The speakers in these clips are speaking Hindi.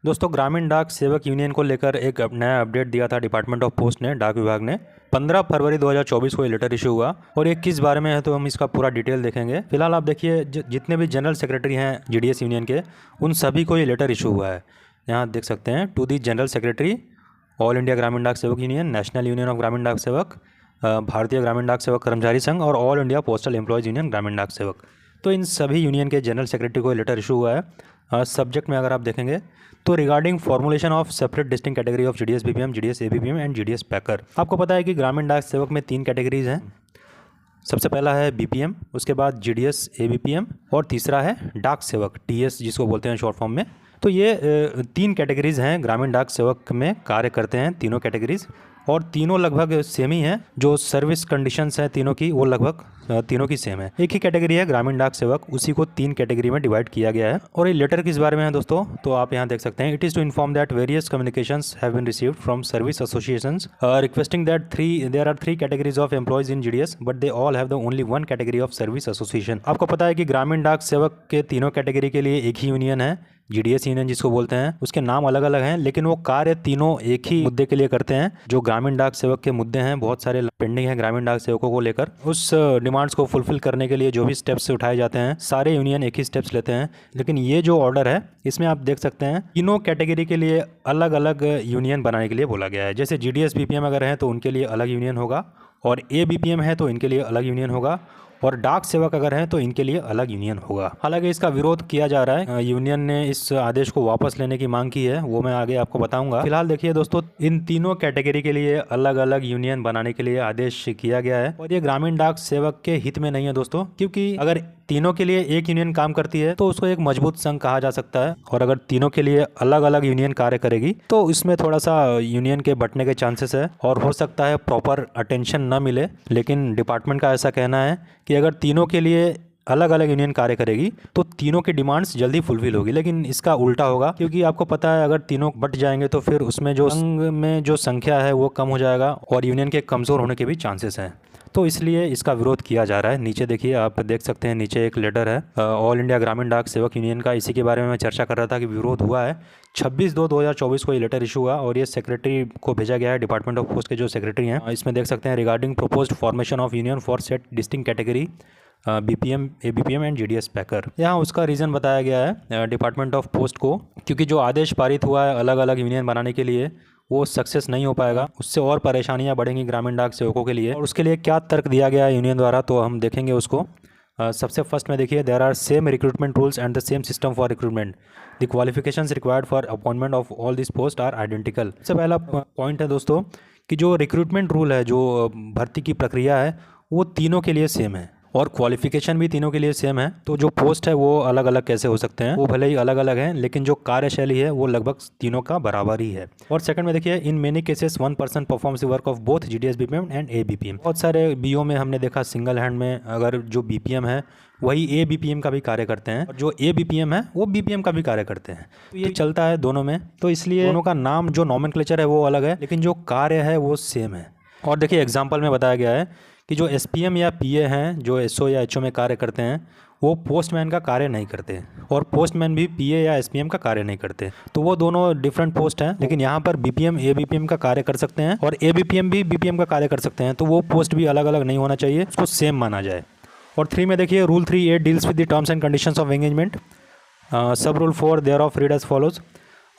दोस्तों, ग्रामीण डाक सेवक यूनियन को लेकर एक नया अपडेट दिया था डिपार्टमेंट ऑफ पोस्ट ने, डाक विभाग ने। 15 फरवरी 2024 को ये लेटर इशू हुआ और ये किस बारे में है तो हम इसका पूरा डिटेल देखेंगे। फिलहाल आप देखिए, जितने भी जनरल सेक्रेटरी हैं जीडीएस यूनियन के, उन सभी को ये लेटर इशू हुआ है। यहाँ देख सकते हैं, to the general secretary, all India Gramin Dak सेवक यूनियन, नेशनल यूनियन ऑफ ग्रामीण डाक सेवक, भारतीय ग्रामीण डाक सेवक कर्मचारी संघ और all India postal employees union Gramin Dak Sevak. तो इन सभी यूनियन के जनरल सेक्रेटरी को लेटर इशू हुआ है। सब्जेक्ट में अगर आप देखेंगे तो regarding formulation of separate distinct category of GDS BPM, GDS ABPM and GDS packer. आपको पता है कि ग्रामीण डाक सेवक में 3 कैटेगरीज हैं। सबसे पहला है बीपीएम, उसके बाद जीडीएस एबीपीएम और तीसरा है डाक सेवक, टीएस जिसको बोलते हैं शॉर्ट फॉर्म में। तो ये 3 कैटेगरीज हैं ग्रामीण डाक सेवक में कार्य करते हैं, तीनों कैटेगरीज, और तीनों लगभग सेम ही हैं। जो सर्विस कंडीशंस हैं तीनों की, वो लगभग तीनों की सेम है। एक ही कैटेगरी है ग्रामीण डाक सेवक, उसी को 3 कैटेगरी में डिवाइड किया गया है। और ये लेटर किस बारे में है दोस्तों, तो आप यहाँ देख सकते हैं, it is to inform that various communications have been received from service associations requesting that there are 3 categories of employees in GDS but they all have the only 1 category of service association. आपको पता है कि ग्रामीण डाक सेवक के तीनों कैटेगरी के लिए एक ही यूनियन है, जीडीएस यूनियन जिसको बोलते हैं। उसके नाम अलग अलग हैं लेकिन वो कार्य तीनों एक ही मुद्दे के लिए करते हैं। जो ग्रामीण डाक सेवक के मुद्दे हैं, बहुत सारे पेंडिंग हैं ग्रामीण डाक सेवकों को लेकर, उस डिमांड्स को फुलफिल करने के लिए जो भी स्टेप्स उठाए जाते हैं, सारे यूनियन एक ही स्टेप्स लेते हैं। लेकिन ये जो ऑर्डर है, इसमें आप देख सकते हैं तीनों कैटेगरी के लिए अलग अलग यूनियन बनाने के लिए बोला गया है। जैसे जीडीएस बीपीएम अगर है तो उनके लिए अलग यूनियन होगा, और ए बीपीएम है तो इनके लिए अलग यूनियन होगा, और डाक सेवक अगर हैं तो इनके लिए अलग यूनियन होगा। हालांकि इसका विरोध किया जा रहा है, यूनियन ने इस आदेश को वापस लेने की मांग की है, वो मैं आगे आपको बताऊंगा। फिलहाल देखिए दोस्तों, इन तीनों कैटेगरी के लिए अलग अलग यूनियन बनाने के लिए आदेश किया गया है, और ये ग्रामीण डाक सेवक के हित में नहीं है दोस्तों, क्योंकि अगर तीनों के लिए एक यूनियन काम करती है तो उसको एक मजबूत संघ कहा जा सकता है, और अगर तीनों के लिए अलग अलग यूनियन कार्य करेगी तो इसमें थोड़ा सा यूनियन के बंटने के चांसेस है, और हो सकता है प्रॉपर अटेंशन न मिले। लेकिन डिपार्टमेंट का ऐसा कहना है कि अगर तीनों के लिए अलग अलग यूनियन कार्य करेगी तो तीनों की डिमांड्स जल्दी फुलफिल होगी। लेकिन इसका उल्टा होगा, क्योंकि आपको पता है अगर तीनों बट जाएंगे तो फिर उसमें जो संघ में जो संख्या है वो कम हो जाएगा, और यूनियन के कमज़ोर होने के भी चांसेस हैं। तो इसलिए इसका विरोध किया जा रहा है। नीचे देखिए, आप देख सकते हैं, नीचे एक लेटर है ऑल इंडिया ग्रामीण डाक सेवक यूनियन का। इसी के बारे में मैं चर्चा कर रहा था कि विरोध हुआ है। 26/2/2024 को ये लेटर इशू हुआ, और ये सेक्रेटरी को भेजा गया है, डिपार्टमेंट ऑफ पोस्ट के जो सेक्रेटरी हैं। इसमें देख सकते हैं, regarding proposed formation of union for set distinct category BPM, ABPM and GDS packer. यहाँ उसका रीज़न बताया गया है डिपार्टमेंट ऑफ पोस्ट को, क्योंकि जो आदेश पारित हुआ है अलग अलग यूनियन बनाने के लिए, वो सक्सेस नहीं हो पाएगा, उससे और परेशानियां बढ़ेंगी ग्रामीण डाक सेवकों के लिए। और उसके लिए क्या तर्क दिया गया है यूनियन द्वारा, तो हम देखेंगे उसको। सबसे फर्स्ट में देखिए, there are same recruitment rules and the same system for recruitment, the qualifications required for appointment of all this post are identical. सबसे पहला पॉइंट है दोस्तों कि जो रिक्रूटमेंट रूल है, जो भर्ती की प्रक्रिया है, वो तीनों के लिए सेम है, और क्वालिफिकेशन भी तीनों के लिए सेम है। तो जो पोस्ट है वो अलग अलग कैसे हो सकते हैं, वो भले ही अलग अलग हैं, लेकिन जो कार्यशैली है वो लगभग तीनों का बराबर ही है। और सेकंड में देखिए, in many cases 1 person performs the work of both GDS BPM and A BPM. बहुत सारे बीओ में हमने देखा सिंगल हैंड में अगर जो बीपीएम है वही ए बीपीएम का भी कार्य करते हैं, और जो ए बीपीएम है वो बीपीएम का भी कार्य करते हैं। तो ये चलता है दोनों में, तो इसलिए दोनों का नाम, जो नॉमेनक्लेचर है वो अलग है, लेकिन जो कार्य है वो सेम है। और देखिए, एग्जाम्पल में बताया गया है कि जो एसपीएम या पीए हैं, जो एसओ या एचओ में कार्य करते हैं, वो पोस्टमैन का कार्य नहीं करते, और पोस्टमैन भी पीए या एसपीएम का कार्य नहीं करते। तो वो दोनों डिफरेंट पोस्ट हैं, लेकिन यहाँ पर बीपीएम एबीपीएम का कार्य कर सकते हैं, और एबीपीएम भी बीपीएम का कार्य कर सकते हैं। तो वो पोस्ट भी अलग अलग नहीं होना चाहिए, उसको सेम माना जाए। और 3 में देखिए, rule 3A deals with the terms and conditions of engagement. सब rule 4 thereof read as follows.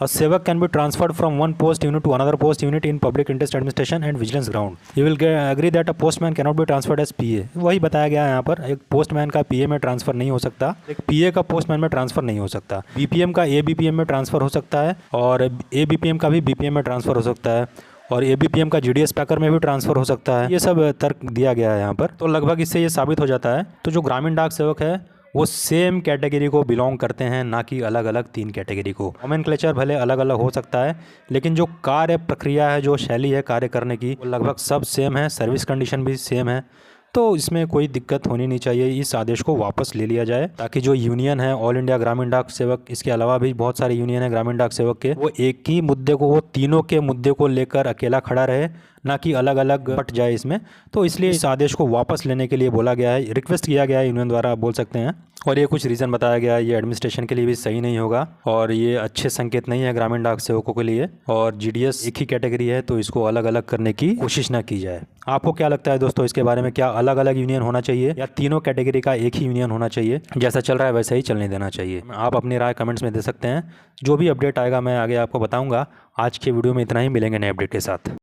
A sevak can be transferred from one post unit to another post unit in public interest administration and vigilance ground. You will agree that a postman cannot be transferred as PA. वही बताया गया है यहाँ पर, एक पोस्टमैन का पीए में ट्रांसफर नहीं हो सकता, एक पीए का पोस्टमैन में ट्रांसफर नहीं हो सकता। बीपीएम का एबीपीएम में ट्रांसफर हो सकता है, और एबीपीएम का भी बीपीएम में ट्रांसफर हो सकता है, और एबीपीएम का जीडीएस पैकर में भी ट्रांसफर हो सकता है। ये सब तर्क दिया गया है यहाँ पर। तो लगभग इससे ये साबित हो जाता है, तो जो ग्रामीण डाक सेवक है वो सेम कैटेगरी को बिलोंग करते हैं, ना कि अलग अलग 3 कैटेगरी को। नॉमेनक्लेचर भले अलग अलग हो सकता है, लेकिन जो कार्य प्रक्रिया है, जो शैली है कार्य करने की, वो लगभग सब सेम है, सर्विस कंडीशन भी सेम है। तो इसमें कोई दिक्कत होनी नहीं चाहिए, इस आदेश को वापस ले लिया जाए ताकि जो यूनियन है ऑल इंडिया ग्रामीण डाक सेवक, इसके अलावा भी बहुत सारे यूनियन है ग्रामीण डाक सेवक के, वो एक ही मुद्दे को, वो तीनों के मुद्दे को लेकर अकेला खड़ा रहे, ना कि अलग अलग बट जाए इसमें। तो इसलिए इस आदेश को वापस लेने के लिए बोला गया है, रिक्वेस्ट किया गया है यूनियन द्वारा, आप बोल सकते हैं। और ये कुछ रीज़न बताया गया है, ये एडमिनिस्ट्रेशन के लिए भी सही नहीं होगा और ये अच्छे संकेत नहीं है ग्रामीण डाक सेवकों के लिए। और जीडीएस एक ही कैटेगरी है तो इसको अलग अलग करने की कोशिश ना की जाए। आपको क्या लगता है दोस्तों इसके बारे में, क्या अलग अलग यूनियन होना चाहिए या तीनों कैटेगरी का एक ही यूनियन होना चाहिए? जैसा चल रहा है वैसा ही चलने देना चाहिए? आप अपनी राय कमेंट्स में दे सकते हैं। जो भी अपडेट आएगा मैं आगे आपको बताऊंगा। आज के वीडियो में इतना ही, मिलेंगे नए अपडेट के साथ।